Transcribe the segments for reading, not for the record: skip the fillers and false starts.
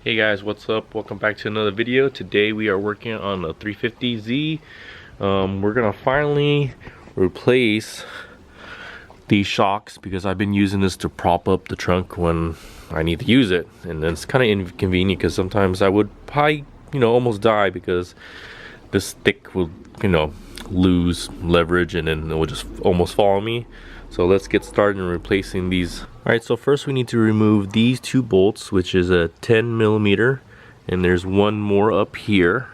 Hey guys, what's up? Welcome back to another video. Today we are working on the 350Z. We're gonna finally replace these shocks because I've been using this to prop up the trunk when I need to use it, and it's kind of inconvenient because sometimes I would probably almost die because this stick will lose leverage and then it will just almost fall on me. So let's get started in replacing these. Alright, so first we need to remove these two bolts, which is a 10mm, and there's one more up here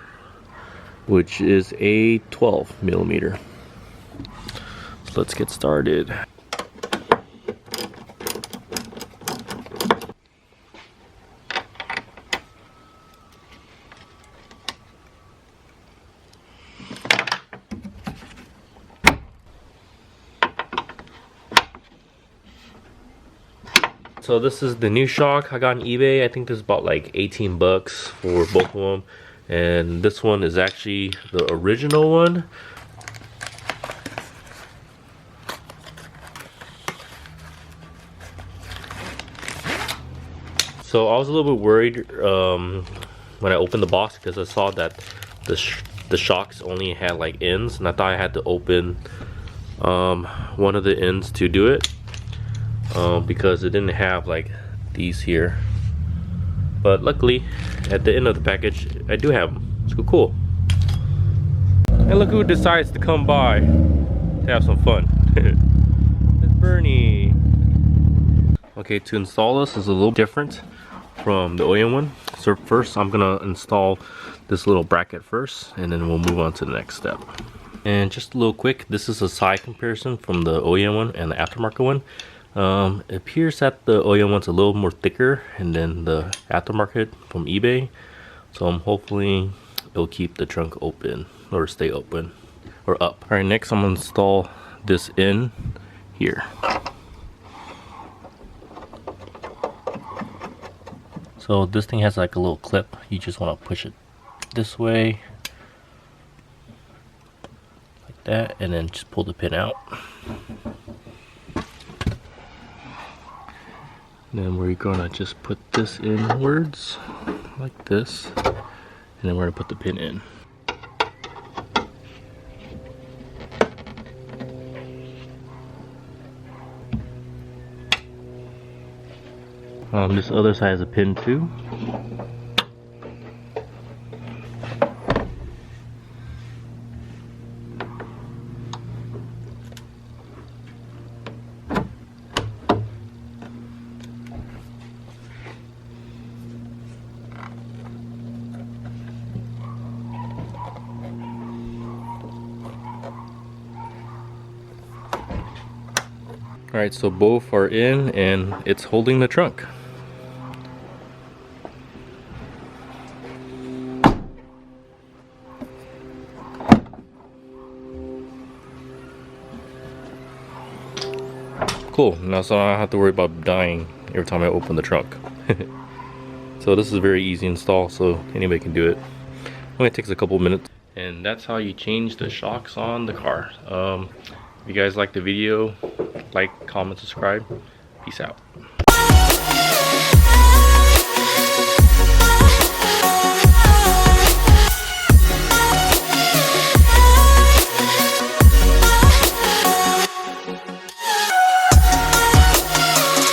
which is a 12mm. So let's get started. So this is the new shock I got on eBay. I think this is about like 18 bucks for both of them. And this one is actually the original one. So I was a little bit worried when I opened the box because I saw that the shocks only had like ends, and I thought I had to open one of the ends to do it. Because it didn't have like these here, but luckily at the end of the package I do have them. So cool. And look who decides to come by to have some fun. It's Bernie. Okay, to install this is a little different from the OEM one. So first I'm gonna install this little bracket first, and then we'll move on to the next step. And just a little quick, this is a side comparison from the OEM one and the aftermarket one. It appears that the OEM one's a little more thicker, and then the aftermarket from eBay. So hopefully it'll keep the trunk open or stay open or up. All right, next I'm gonna install this in here. So this thing has like a little clip. You just want to push it this way, like that, and then just pull the pin out. Then we're gonna just put this inwards like this, and then we're gonna put the pin in. This other side has a pin too. Alright, so both are in and it's holding the trunk. Cool, now so I don't have to worry about dying every time I open the trunk. So this is a very easy install, so anybody can do it. Only takes a couple minutes. And that's how you change the shocks on the car. If you guys like the video, like, comment, subscribe. Peace out.